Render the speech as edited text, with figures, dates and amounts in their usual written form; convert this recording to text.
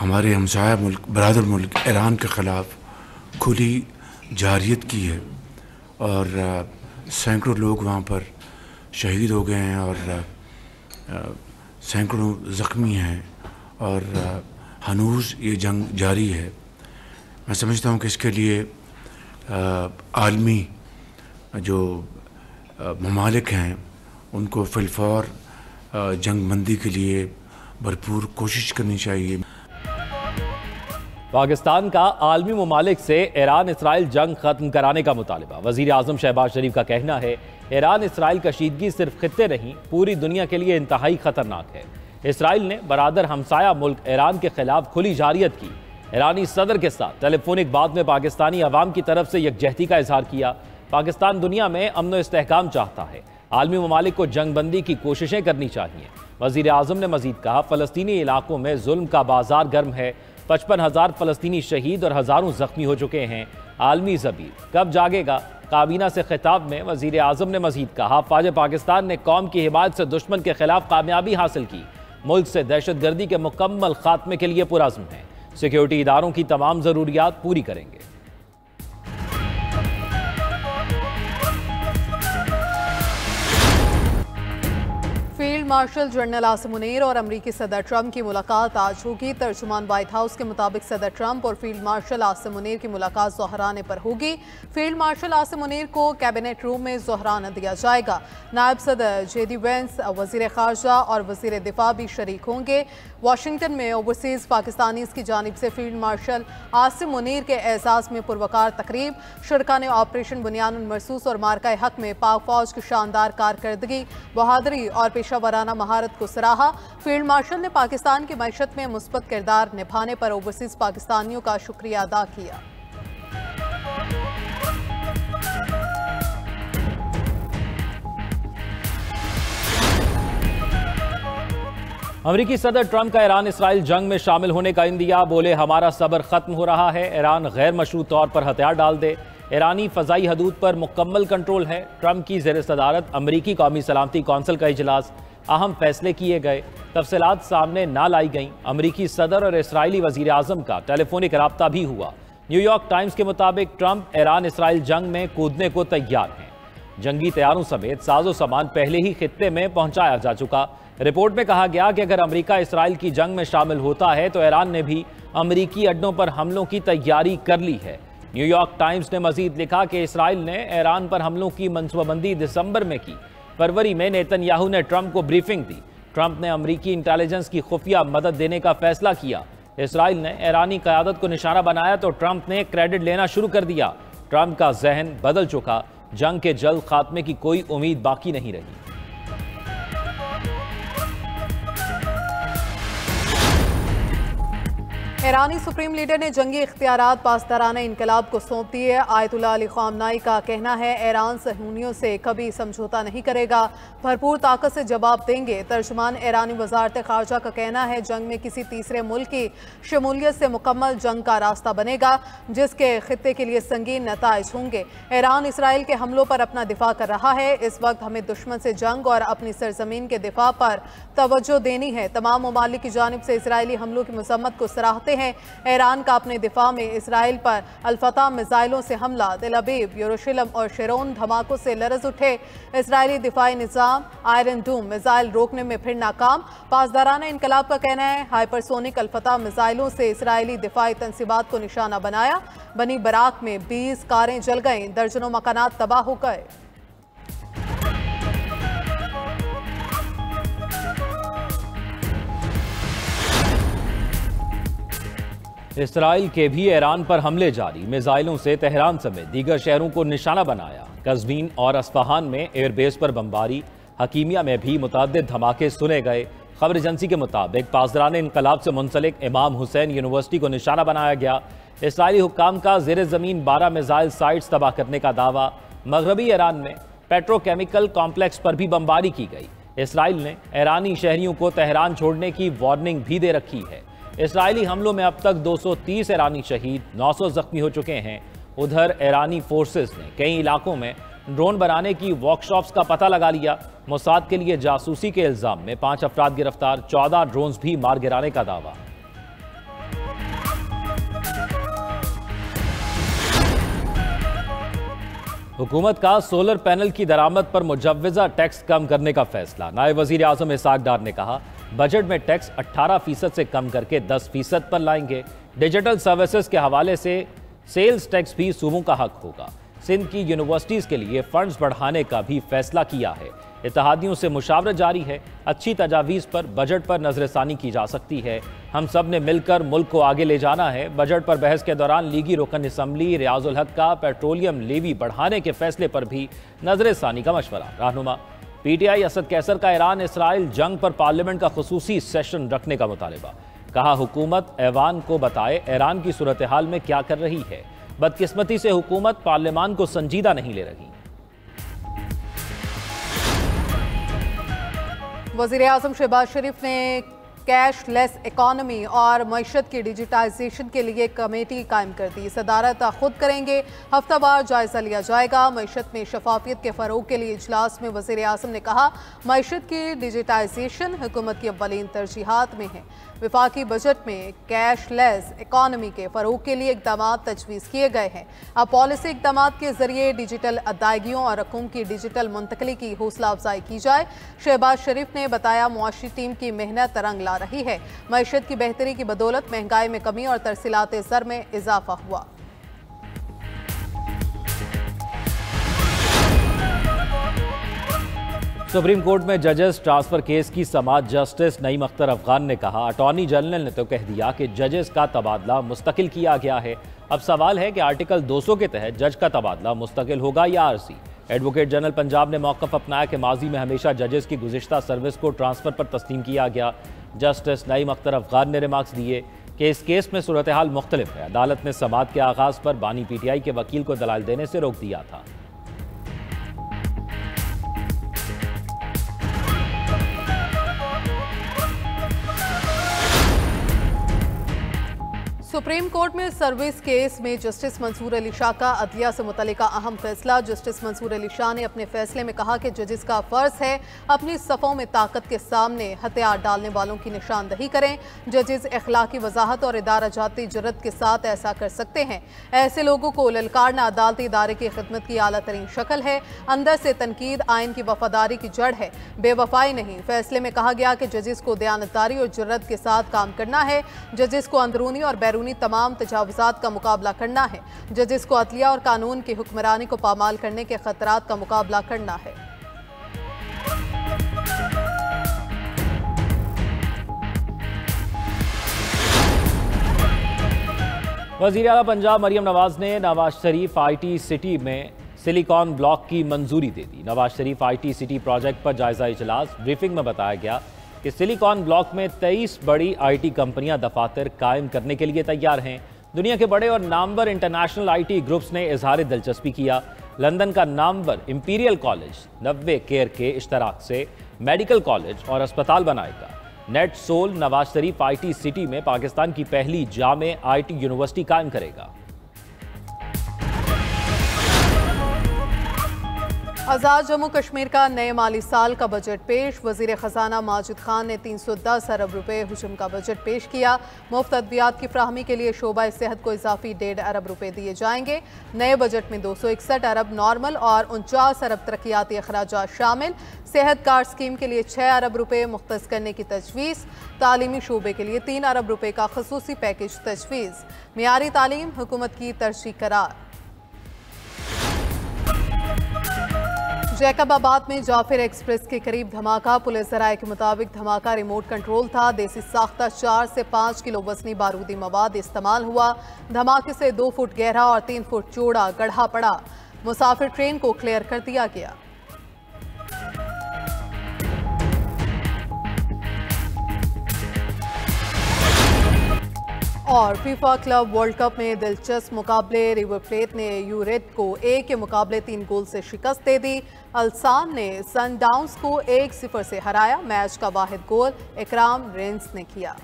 हमारे हमसाया मुल्क बरादर मुल्क ईरान के ख़िलाफ़ खुली जारियत की है और सैकड़ों लोग वहाँ पर शहीद हो गए हैं और सैकड़ों ज़ख्मी हैं और हनूज़ ये जंग जारी है। मैं समझता हूँ कि इसके लिए आलमी जो ममालिक हैं उनको फिलफौर जंग बंदी के लिए भरपूर कोशिश करनी चाहिए। पाकिस्तान का आलमी ममालिक से ईरान इसराइल जंग खत्म कराने का मुतालबा। वज़ीर आज़म शहबाज शरीफ का कहना है ईरान इसराइल कशीदगी सिर्फ खित्ते नहीं पूरी दुनिया के लिए इंतहाई खतरनाक है। इसराइल ने बरादर हमसाया मुल्क ईरान के खिलाफ खुली जारियत की। ईरानी सदर के साथ टेलीफोनिक बात में पाकिस्तानी अवाम की तरफ से यकजहती का इजहार किया। पाकिस्तान दुनिया में अमन व इस्तेहकाम चाहता है, आलमी ममालिक को जंग बंदी की कोशिशें करनी चाहिए। वज़ीर आज़म ने मजीद कहा फ़लस्तीनी इलाकों में जुल्म का बाजार गर्म है, 55,000 फ़लस्तीनी शहीद और हज़ारों ज़ख्मी हो चुके हैं। आलमी ज़मीर कब जागेगा? काबीना से खिताब में वज़ीर आज़म ने मजीद कहा फ़ौज पाकिस्तान ने कौम की हिमायत से दुश्मन के खिलाफ कामयाबी हासिल की, मुल्क से दहशत गर्दी के मुकम्मल खात्मे के लिए पुरअज़्म है, सिक्योरिटी इदारों की तमाम ज़रूरियात पूरी करेंगे। Field marshal general Asim Munir और अमरीकी सदर ट्रंप की मुलाकात आज होगी। तर्जुमान व्हाइट हाउस के मुताबिक सदर ट्रंप और फील्ड मार्शल आसिम मुनीर की मुलाकात ज़ोहराने पर होगी। फील्ड मार्शल आसिम मुनीर को कैबिनेट रूम में ज़ोहराना दिया जाएगा। नायब सदर जेडी वेंस, वज़ीर ख़ारजा और वज़ीर दिफा भी शरीक होंगे। वाशिंगटन में ओवरसीज़ पाकिस्तानीज़ की जानिब से फील्ड मार्शल आसिम मुनीर के एजाज़ में पुरवकार तकरीब। शुरका ने ऑपरेशन बुनियानुल मरसूस और मार्का हक में पाक फौज की शानदार कारकर्दगी, बहादुरी और पेशावराना महारत को सराहा। फील्ड मार्शल ने पाकिस्तान की मईशत में मुस्बत किरदार निभाने पर ओवरसीज़ पाकिस्तानियों का शुक्रिया अदा किया। अमरीकी सदर ट्रंप का ईरान इसराइल जंग में शामिल होने का इंदिया। बोले हमारा सब्र खत्म हो रहा है, ईरान गैर मशरूत तौर पर हथियार डाल दे। ईरानी फ़ज़ाई हदूद पर मुकम्मल कंट्रोल है। ट्रंप की ज़ेर सदारत अमरीकी कौमी सलामती कौंसिल का इजलास, अहम फैसले किए गए, तफसीलात सामने ना लाई गईं। अमरीकी सदर और इसराइली वज़ीर आज़म का टेलीफोनिक रब्ता भी हुआ। न्यूयॉर्क टाइम्स के मुताबिक ट्रंप ईरान इसराइल जंग में कूदने को तैयार हैं। जंगी तैयारों समेत साजो सामान पहले ही खित्ते में पहुंचाया जा चुका। रिपोर्ट में कहा गया कि अगर अमेरिका इसराइल की जंग में शामिल होता है तो ईरान ने भी अमेरिकी अड्डों पर हमलों की तैयारी कर ली है। न्यूयॉर्क टाइम्स ने मजीद लिखा कि इसराइल ने ईरान पर हमलों की मनसूबाबंदी दिसंबर में की। फरवरी में नेतन्याहू ने ट्रंप को ब्रीफिंग दी। ट्रंप ने अमेरिकी इंटेलिजेंस की खुफिया मदद देने का फैसला किया। इसराइल ने ईरानी क़यादत को निशाना बनाया तो ट्रंप ने क्रेडिट लेना शुरू कर दिया। ट्रंप का जहन बदल चुका, जंग के जल्द खात्मे की कोई उम्मीद बाकी नहीं रही। ईरानी सुप्रीम लीडर ने जंगी इख्तियारात पासदाराना इनकलाब को सौंप दिए। आयतुल्लाह अली ख़ामनाई का कहना है ईरान सहूनियों से कभी समझौता नहीं करेगा, भरपूर ताकत से जवाब देंगे। तर्जुमान ईरानी वज़ारत ख़ारजा का कहना है जंग में किसी तीसरे मुल्क की शमूलियत से मुकम्मल जंग का रास्ता बनेगा, जिसके खित्ते के लिए संगीन नताइज होंगे। ईरान इसराइल के हमलों पर अपना दिफा कर रहा है। इस वक्त हमें दुश्मन से जंग और अपनी सरजमीन के दिफा पर तवज्जो देनी है। तमाम ममालिक की जानिब से इसराइली हमलों की मजम्मत को सराहते हैं। ईरान का अपने दिफा में इसराइल पर अल-फतह मिसाइलों से हमला, तेल अवीव, यरूशलेम और शेरोन धमाकों से लरज उठे। इसराइली दिफाई निज़ाम आयरन डूम मिसाइल रोकने में फिर नाकाम। पासदाराना इनकलाब का कहना है हाइपरसोनिक अल-फतह मिसाइलों से इसराइली दिफाई तंसीबात को निशाना बनाया। बनी बराक में 20 कारें जल गईं, दर्जनों मकानात तबाह हो गए। इसराइल के भी ईरान पर हमले जारी, मिसाइलों से तेहरान समेत दीगर शहरों को निशाना बनाया। कज़वीन और अस्फहान में एयरबेस पर बमबारी, हकीमिया में भी मुतअद्दिद धमाके सुने गए। खबर एजेंसी के मुताबिक पासदाराना इनकलाब से मुंसलिक इमाम हुसैन यूनिवर्सिटी को निशाना बनाया गया। इसराइली हुक्काम का ज़ेर ज़मीन 12 मिसाइल साइट्स तबाह करने का दावा। मगरबी ईरान में पेट्रोकेमिकल कॉम्प्लेक्स पर भी बमबारी की गई। इसराइल ने ईरानी शहरियों को तेहरान छोड़ने की वार्निंग भी दे रखी है। इसराइली हमलों में अब तक 230 ईरानी शहीद, 900 जख्मी हो चुके हैं। उधर ईरानी फोर्सेस ने कई इलाकों में ड्रोन बनाने की वर्कशॉप्स का पता लगा लिया। मोसाद के लिए जासूसी के इल्जाम में 5 अफराद गिरफ्तार, 14 ड्रोन्स भी मार गिराने का दावा। हुकूमत का सोलर पैनल की दरामद पर मुजव्वजा टैक्स कम करने का फैसला। नायब वजीर आजम इसहाक डार ने कहा, बजट में टैक्स 18% से कम करके 10% पर लाएंगे। डिजिटल सर्विसेज के हवाले से सेल्स टैक्स भी सूबों का हक होगा। सिंध की यूनिवर्सिटीज़ के लिए फंड्स बढ़ाने का भी फैसला किया है। इत्तेहादियों से मुशावरत जारी है। अच्छी तजावीज़ पर बजट पर नजरसानी की जा सकती है। हम सब ने मिलकर मुल्क को आगे ले जाना है। बजट पर बहस के दौरान लीगी रुकन असम्बली रियाजुल हक का पेट्रोलियम लेवी बढ़ाने के फैसले पर भी नजरसानी का मशवरा। रहनुमा PTI असद कैसर का ईरान इसराइल जंग पर पार्लियामेंट का खुसूसी सेशन रखने का मुतालबा। कहा, हुकूमत ऐवान को बताए ईरान की सूरत हाल में क्या कर रही है। बदकिस्मती से हुकूमत पार्लियामान को संजीदा नहीं ले रही। वज़ीर आज़म शहबाज शरीफ ने कैशलेस इकॉनमी और मईशत की डिजिटाइजेशन के लिए कमेटी कायम कर दी। सदारत खुद करेंगे, हफ्तावार जायजा लिया जाएगा। मईशत में शफाफियत के फ़रोग के लिए इजलास में वज़ीर आज़म ने कहा, मईशत की डिजिटाइजेशन हुकूमत की अव्वलीन तरजीहात में है। विफाकी बजट में कैशलेस इकॉनमी के फ़रोग के लिए इक़दाम तजवीज़ किए गए हैं। अब पॉलिसी इक़दाम के ज़रिए डिजिटल अदायगियों और रकूम की डिजिटल मुंतकली की हौसला अफजाई की जाए। शहबाज शरीफ ने बताया, मुआशी टीम की मेहनत रंग ला रही है। मईशत की बेहतरी की बदौलत महंगाई में कमी और तरसीलात ज़र में इजाफा हुआ। सुप्रीम कोर्ट में जजेस ट्रांसफर केस की समाअत जस्टिस नईम अख्तर अफगान ने कहा, अटॉर्नी जनरल ने तो कह दिया कि जजेस का तबादला मुस्तकिल किया गया है। अब सवाल है कि आर्टिकल 200 के तहत जज का तबादला मुस्तकिल होगा या आरसी। एडवोकेट जनरल पंजाब ने मौक़िफ़ अपनाया कि माजी में हमेशा जजेस की गुज़िश्ता सर्विस को ट्रांसफ़र पर तस्लीम किया गया। जस्टिस नईम अख्तर अफगान ने रिमार्क्स दिए कि इस केस में सूरत हाल मुख्तलिफ है। अदालत ने समाअत के आगाज़ पर बानी PTI के वकील को दलाल देने से रोक दिया था। सुप्रीम कोर्ट में सर्विस केस में जस्टिस मंसूर अली शाह का अदलिया से मुतल्लिका अहम फैसला। जस्टिस मंसूर अली शाह ने अपने फैसले में कहा कि जजेस का फर्ज है अपनी सफ़ों में ताकत के सामने हथियार डालने वालों की निशानदही करें। जजेस अखलाकी वजाहत और इदारा जाती जुर्रत के साथ ऐसा कर सकते हैं। ऐसे लोगों को ललकारना अदालती इदारे की खिदमत की आला तरीन शक्ल है। अंदर से तनकीद आइन की वफादारी की जड़ है, बेवफाई नहीं। फैसले में कहा गया कि जजेस को दयानतदारी और जुर्रत के साथ काम करना है। जजेस को अंदरूनी और बैरूनी तमाम तजावुज़ात का मुकाबला करना है। जजेस को अदलिया और कानून की हुक्मरानी को पामाल करने के खतरात का मुकाबला करना है। वज़ीर आला पंजाब मरियम नवाज ने नवाज शरीफ IT सिटी में सिलिकॉन ब्लॉक की मंजूरी दे दी। Nawaz Sharif IT city project पर जायजा इजलास। ब्रीफिंग में बताया गया कि सिलिकॉन ब्लॉक में 23 बड़ी IT कंपनियां दफातर कायम करने के लिए तैयार हैं। दुनिया के बड़े और नामवर इंटरनेशनल IT ग्रुप्स ने इजहार दिलचस्पी किया। लंदन का नामवर इंपीरियल कॉलेज 90 केयर के इश्तराक से मेडिकल कॉलेज और अस्पताल बनाएगा। नेट सोल नवाज शरीफ IT सिटी में पाकिस्तान की पहली जामे IT यूनिवर्सिटी कायम करेगा। आज़ाद जम्मू कश्मीर का नए माली साल का बजट पेश। वज़ीर ख़जाना माजिद खान ने 310 अरब रुपए हुजूम का बजट पेश किया। मुफ्त अद्वियात की फ्राहमी के लिए शोबा सेहत को इजाफी 1.5 अरब रुपए दिए जाएंगे। नए बजट में 261 अरब नॉर्मल और 49 अरब तरक्याती अखराजात शामिल। सेहत कार्ड स्कीम के लिए 6 अरब रुपए मुख्तस करने की तजवीज़। तालीमी शोबे के लिए 3 अरब रुपए का खसूसी पैकेज तजवीज़। मियारी तालीम हुकूमत की तरजीह करार। जैकबाबाद में जाफिर एक्सप्रेस के करीब धमाका। पुलिस ज़राए के मुताबिक धमाका रिमोट कंट्रोल था। देसी साख्ता 4 से 5 किलो वजनी बारूदी मवाद इस्तेमाल हुआ। धमाके से 2 फुट गहरा और 3 फुट चौड़ा गड्ढा पड़ा। मुसाफिर ट्रेन को क्लियर कर दिया गया। और फीफा क्लब वर्ल्ड कप में दिलचस्प मुकाबले। रिवर प्लेट ने यूरेट को 1 के मुकाबले 3 गोल से शिकस्त दे दी। अल्सान ने सनडाउन्स को 1-0 से हराया। मैच का वाहिद गोल इकराम रेंस ने किया।